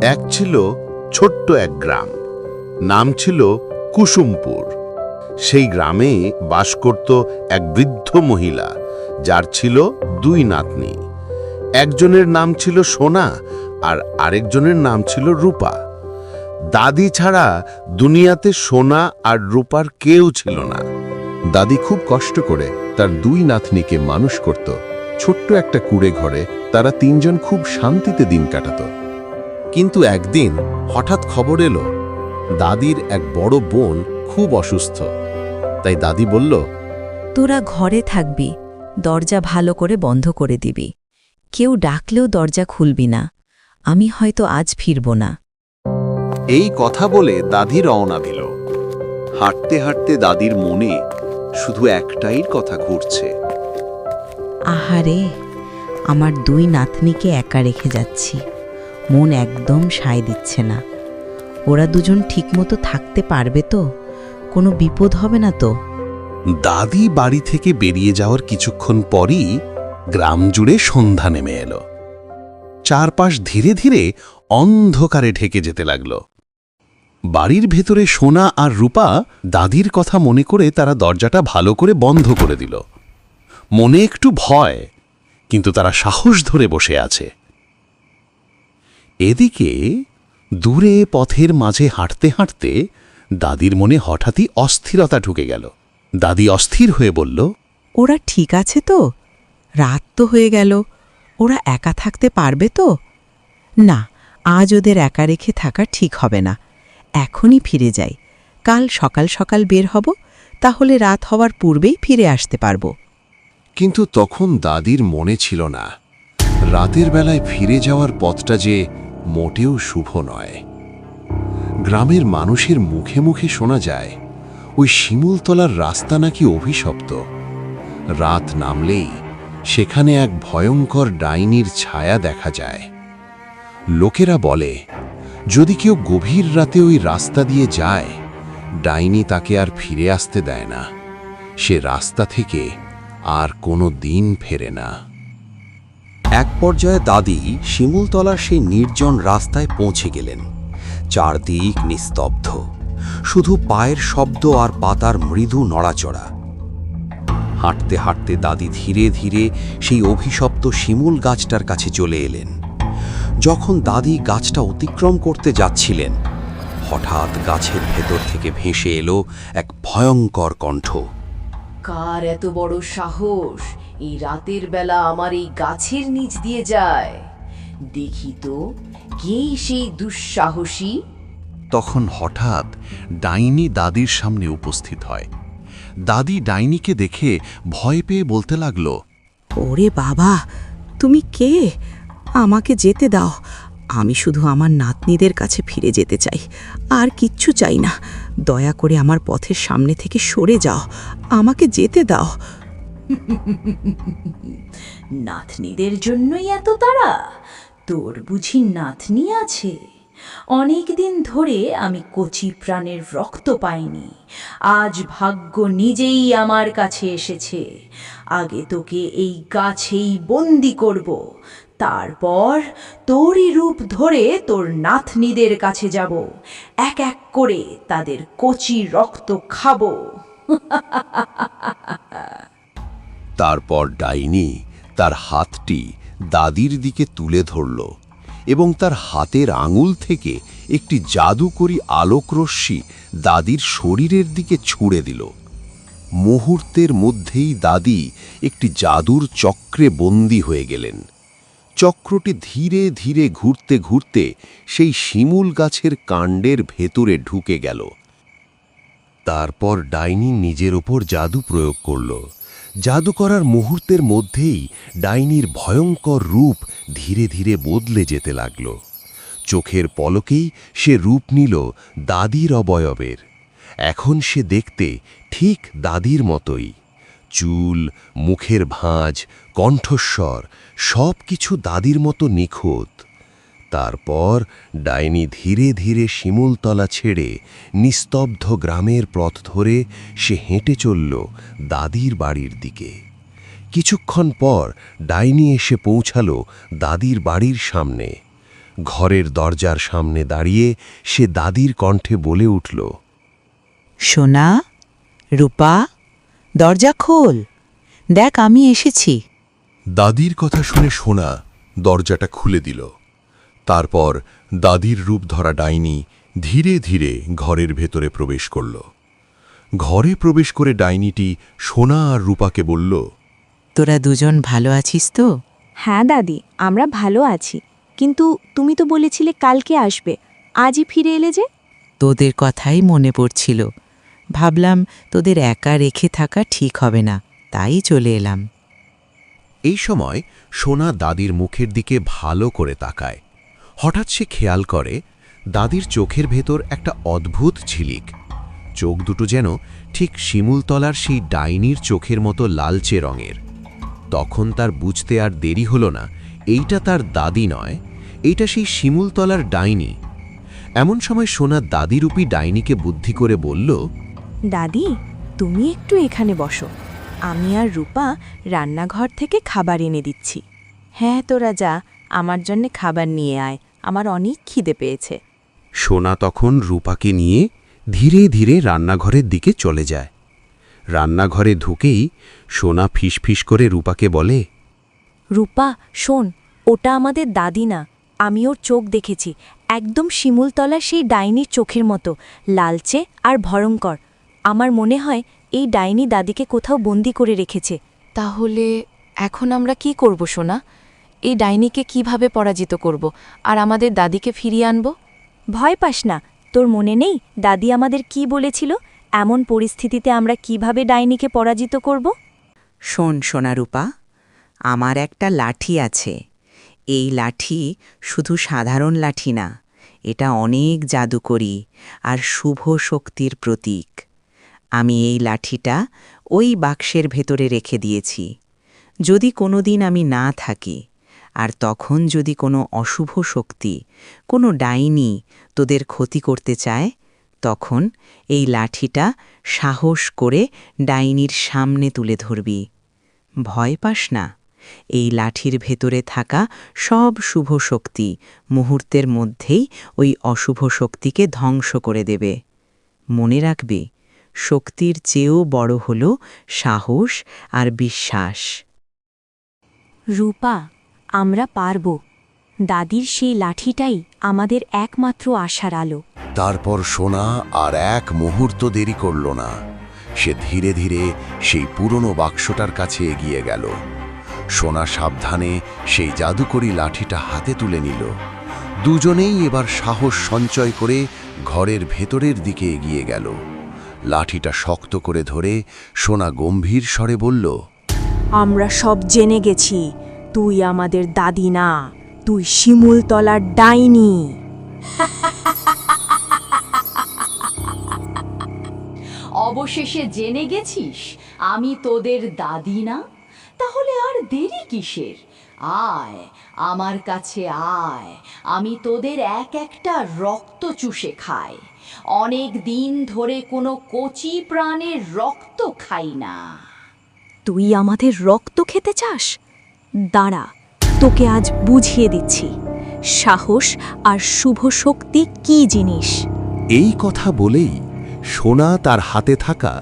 এক ছিল ছোট্ট এক গ্রাম, নাম ছিল কুসুমপুর। সেই গ্রামে বাস করত এক বৃদ্ধ মহিলা, যার ছিল দুই নাতনি। একজনের নাম ছিল সোনা আর আরেকজনের নাম ছিল রূপা। দাদি ছাড়া দুনিয়াতে সোনা আর রূপার কেউ ছিল না। দাদি খুব কষ্ট করে তার দুই নাতনিকে মানুষ করত। ছোট্ট একটা কুঁড়ে ঘরে তারা তিনজন খুব শান্তিতে দিন কাটাত। কিন্তু একদিন হঠাৎ খবর এলো, দাদির এক বড় বোন খুব অসুস্থ। তাই দাদি বলল, তোরা ঘরে থাকবি, দরজা ভালো করে বন্ধ করে দিবি। কেউ ডাকলেও দরজা খুলবি না। আমি হয়তো আজ ফিরব না। এই কথা বলে দাদি রওনা দিল। হাঁটতে হাঁটতে দাদির মনে শুধু একটাই কথা ঘুরছে, আহারে, আমার দুই নাতনিকে একা রেখে যাচ্ছি। মন একদম সায় দিচ্ছে না। ওরা দুজন ঠিকমতো থাকতে পারবে তো? কোনো বিপদ হবে না তো? দাদি বাড়ি থেকে বেরিয়ে যাওয়ার কিছুক্ষণ পরই গ্রাম জুড়ে সন্ধ্যা নেমে এলো। চারপাশ ধীরে ধীরে অন্ধকারে ঢেকে যেতে লাগল। বাড়ির ভেতরে সোনা আর রূপা দাদির কথা মনে করে তারা দরজাটা ভালো করে বন্ধ করে দিল। মনে একটু ভয়, কিন্তু তারা সাহস ধরে বসে আছে। এদিকে দূরে পথের মাঝে হাঁটতে হাঁটতে দাদির মনে হঠাৎই অস্থিরতা ঢুকে গেল। দাদি অস্থির হয়ে বলল, ওরা ঠিক আছে তো? রাত তো হয়ে গেল, ওরা একা থাকতে পারবে তো? না, আজ ওদের একা রেখে থাকা ঠিক হবে না। এখনই ফিরে যাই। কাল সকাল সকাল বের হব, তাহলে রাত হওয়ার পূর্বেই ফিরে আসতে পারব। কিন্তু তখন দাদির মনে ছিল না, রাতের বেলায় ফিরে যাওয়ার পথটা যে মোটেও শুভ নয়। গ্রামের মানুষের মুখে মুখে শোনা যায় ওই শিমুলতলার রাস্তা নাকি অভিশপ্ত। রাত নামলেই সেখানে এক ভয়ঙ্কর ডাইনির ছায়া দেখা যায়। লোকেরা বলে, যদি কেউ গভীর রাতে ওই রাস্তা দিয়ে যায়, ডাইনি তাকে আর ফিরে আসতে দেয় না। সে রাস্তা থেকে আর কোনো দিন ফেরে না। এক পর্যায়ে দাদি শিমুলতলার সেই নির্জন রাস্তায় পৌঁছে গেলেন। চারদিক নিস্তব্ধ, শুধু পায়ের শব্দ আর পাতার মৃদু নড়াচড়া। হাঁটতে হাঁটতে দাদি ধীরে ধীরে সেই অভিশপ্ত শিমুল গাছটার কাছে চলে এলেন। যখন দাদি গাছটা অতিক্রম করতে যাচ্ছিলেন, হঠাৎ গাছের ভেতর থেকে ভেসে এলো এক ভয়ঙ্কর কণ্ঠ। কার এত বড় সাহস এই রাতের বেলা আমার এই গাছের নিচ দিয়ে যায়? দেখি তো, কে সেই দুঃসাহসী? তখন হঠাৎ ডাইনি দাদির সামনে উপস্থিত হয়। দাদি ডাইনিকে দেখে ভয় পেয়ে বলতে লাগল, ওরে বাবা, তুমি কে? আমাকে যেতে দাও। আমি শুধু আমার নাতনিদের কাছে ফিরে যেতে চাই, আর কিচ্ছু চাই না। দয়া করে আমার পথের সামনে থেকে সরে যাও, আমাকে যেতে দাও। নাতনিদের জন্যই এত তাড়া? তোর বুঝি নাতনি আছে? অনেক দিন ধরে আমি কচি প্রাণের রক্ত পাইনি। আজ ভাগ্য নিজেই আমার কাছে এসেছে। আগে তোকে এই গাছেই বন্দি করব, তারপর তোরই রূপ ধরে তোর নাতনিদের কাছে যাব। এক এক করে তাদের কচি রক্ত খাবো। তারপর ডাইনি তার হাতটি দাদির দিকে তুলে ধরল এবং তার হাতের আঙুল থেকে একটি জাদুকরী আলোকরশ্মি দাদির শরীরের দিকে ছুঁড়ে দিল। মুহূর্তের মধ্যেই দাদি একটি জাদুর চক্রে বন্দী হয়ে গেলেন। চক্রটি ধীরে ধীরে ঘুরতে ঘুরতে সেই শিমুল গাছের কাণ্ডের ভেতরে ঢুকে গেল। তারপর ডাইনি নিজের ওপর জাদু প্রয়োগ করল। জাদু করার মুহূর্তের মধ্যেই ডাইনির ভয়ঙ্কর রূপ ধীরে ধীরে বদলে যেতে লাগল। চোখের পলকেই সে রূপ নিল দাদির অবয়বের। এখন সে দেখতে ঠিক দাদির মতোই। চুল, মুখের ভাঁজ, কণ্ঠস্বর সব কিছু দাদির মতো নিখুঁত। তারপর ডাইনি ধীরে ধীরে শিমুলতলা ছেড়ে নিস্তব্ধ গ্রামের পথ ধরে সে হেঁটে চলল দাদির বাড়ির দিকে। কিছুক্ষণ পর ডাইনি এসে পৌঁছালো দাদির বাড়ির সামনে। ঘরের দরজার সামনে দাঁড়িয়ে সে দাদির কণ্ঠে বলে উঠল, সোনা, রূপা, দরজা খোল, দেখ আমি এসেছি। দাদির কথা শুনে সোনা দরজাটা খুলে দিল। তারপর দাদির রূপ ধরা ডাইনি ধীরে ধীরে ঘরের ভেতরে প্রবেশ করল। ঘরে প্রবেশ করে ডাইনিটি সোনা আর রূপাকে বলল, তোরা দুজন ভালো আছিস তো? হ্যাঁ দাদি, আমরা ভালো আছি, কিন্তু তুমি তো বলেছিলে কালকে আসবে, আজই ফিরে এলে যে? তোদের কথাই মনে পড়ছিল, ভাবলাম তোদের একা রেখে থাকা ঠিক হবে না, তাই চলে এলাম। এই সময় সোনা দাদির মুখের দিকে ভালো করে তাকায়। হঠাৎ সে খেয়াল করে দাদির চোখের ভেতর একটা অদ্ভুত ঝিলিক। চোখ দুটো যেন ঠিক শিমুলতলার সেই ডাইনির চোখের মতো লালচে রঙের। তখন তার বুঝতে আর দেরি হলো না, এইটা তার দাদি নয়, এইটা সেই শিমুলতলার ডাইনি। এমন সময় সোনা দাদিরূপী ডাইনিকে বুদ্ধি করে বলল, দাদি, তুমি একটু এখানে বসো, আমি আর রূপা রান্নাঘর থেকে খাবার এনে দিচ্ছি। হ্যাঁ, তোরা যা, আমার জন্যে খাবার নিয়ে আয়, আমার অনেক খিদে পেয়েছে। সোনা তখন রূপাকে নিয়ে ধীরে ধীরে রান্নাঘরের দিকে চলে যায়। রান্নাঘরে ঢুকেই সোনা ফিসফিস করে রূপাকে বলে, রূপা শোন, ওটা আমাদের দাদি না, আমি ওর চোখ দেখেছি, একদম শিমুলতলা সেই ডাইনির চোখের মতো, লালচে আর ভয়ঙ্কর। আমার মনে হয় এই ডাইনি দাদিকে কোথাও বন্দি করে রেখেছে। তাহলে এখন আমরা কি করব সোনা? এই ডাইনিকে কিভাবে পরাজিত করব আর আমাদের দাদিকে ফিরিয়ে আনব? ভয় পাস না, তোর মনে নেই দাদি আমাদের কি বলেছিল? এমন পরিস্থিতিতে আমরা কিভাবে ডাইনিকে পরাজিত করব? শোন সোনারূপা, আমার একটা লাঠি আছে। এই লাঠি শুধু সাধারণ লাঠি না, এটা অনেক জাদুকরী আর শুভ শক্তির প্রতীক। আমি এই লাঠিটা ওই বাক্সের ভেতরে রেখে দিয়েছি। যদি কোনোদিন আমি না থাকি, আর তখন যদি কোনো অশুভ শক্তি, কোনো ডাইনি তোদের ক্ষতি করতে চায়, তখন এই লাঠিটা সাহস করে ডাইনির সামনে তুলে ধরবি। ভয় পাস না, এই লাঠির ভেতরে থাকা সব শুভ শক্তি মুহূর্তের মধ্যেই ওই অশুভ শক্তিকে ধ্বংস করে দেবে। মনে রাখবি, শক্তির চেয়েও বড় হল সাহস আর বিশ্বাস। রূপা, আমরা পারব। দাদির সেই লাঠিটাই আমাদের একমাত্র আশার আলো। তারপর সোনা আর এক মুহূর্ত দেরি করল না। সে ধীরে ধীরে সেই পুরনো বাক্সটার কাছে এগিয়ে গেল। সোনা সাবধানে সেই জাদুকরী লাঠিটা হাতে তুলে নিল। দুজনেই এবার সাহস সঞ্চয় করে ঘরের ভেতরের দিকে এগিয়ে গেল। লাঠিটা শক্ত করে ধরে সোনা গম্ভীর স্বরে বলল, আমরা সব জেনে গেছি, তুই আমাদের দাদি না, তুই শিমুলতলার ডাইনি। অবশেষে জেনে গেছিস আমি তোদের দাদি না? তাহলে আর দেরি কিসের? আয় আমার কাছে আয়, আমি তোদের এক একটা রক্ত চুষে খাই। অনেক দিন ধরে কোনো কচি প্রাণের রক্ত খাই না। তুই আমাদের রক্ত খেতে চাস? দাঁড়া, তোকে আজ বুঝিয়ে দিচ্ছি সাহস আর শুভ শক্তি কি জিনিস। এই কথা বলেই সোনা তার হাতে থাকা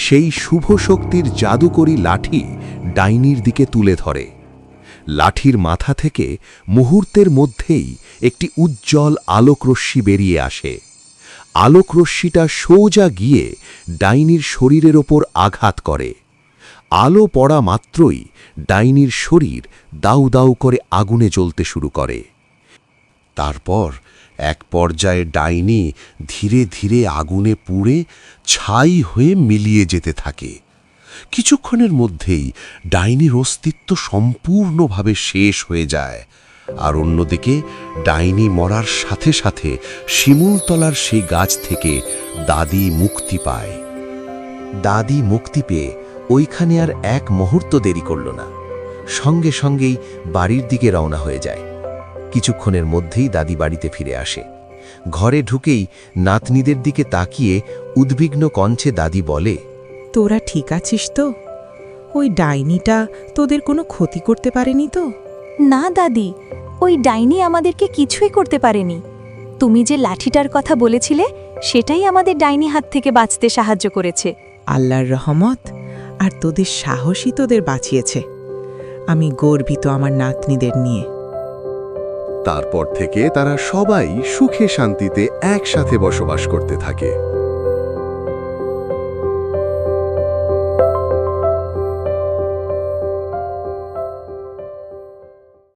সেই শুভ শক্তির জাদুকরী লাঠি ডাইনির দিকে তুলে ধরে। লাঠির মাথা থেকে মুহূর্তের মধ্যেই একটি উজ্জ্বল আলোকরশ্মি বেরিয়ে আসে। আলোকরশ্মিটা সোজা গিয়ে ডাইনির শরীরের ওপর আঘাত করে। আলো পড়া মাত্রই ডাইনির শরীর দাউ দাউ করে আগুনে জ্বলতে শুরু করে। তারপর এক পর্যায়ে ডাইনি ধীরে ধীরে আগুনে পুড়ে ছাই হয়ে মিলিয়ে যেতে থাকে। কিছুক্ষণের মধ্যেই ডাইনির অস্তিত্ব সম্পূর্ণভাবে শেষ হয়ে যায়। আর অন্যদিকে ডাইনি মরার সাথে সাথে শিমুলতলার সেই গাছ থেকে দাদি মুক্তি পায়। দাদি মুক্তি পেয়ে ওইখানে আর এক মুহূর্ত দেরি করল না, সঙ্গে সঙ্গেই বাড়ির দিকে রওনা হয়ে যায়। কিছুক্ষণের মধ্যেই দাদি বাড়িতে ফিরে আসে। ঘরে ঢুকেই নাতনিদের দিকে তাকিয়ে উদ্বিগ্ন কণ্ঠে দাদি বলে, তোরা ঠিক আছিস তো? ওই ডাইনিটা তোদের কোনো ক্ষতি করতে পারেনি তো? না দাদি, ওই ডাইনি আমাদেরকে কিছুই করতে পারেনি। তুমি যে লাঠিটার কথা বলেছিলে সেটাই আমাদের ডাইনি হাত থেকে বাঁচতে সাহায্য করেছে। আল্লাহর রহমত আর তোদের সাহসী তোদের বাঁচিয়েছে। আমি গর্বিত আমার নাতনিদের নিয়ে। তারপর থেকে তারা সবাই সুখে শান্তিতে একসাথে বসবাস করতে থাকে।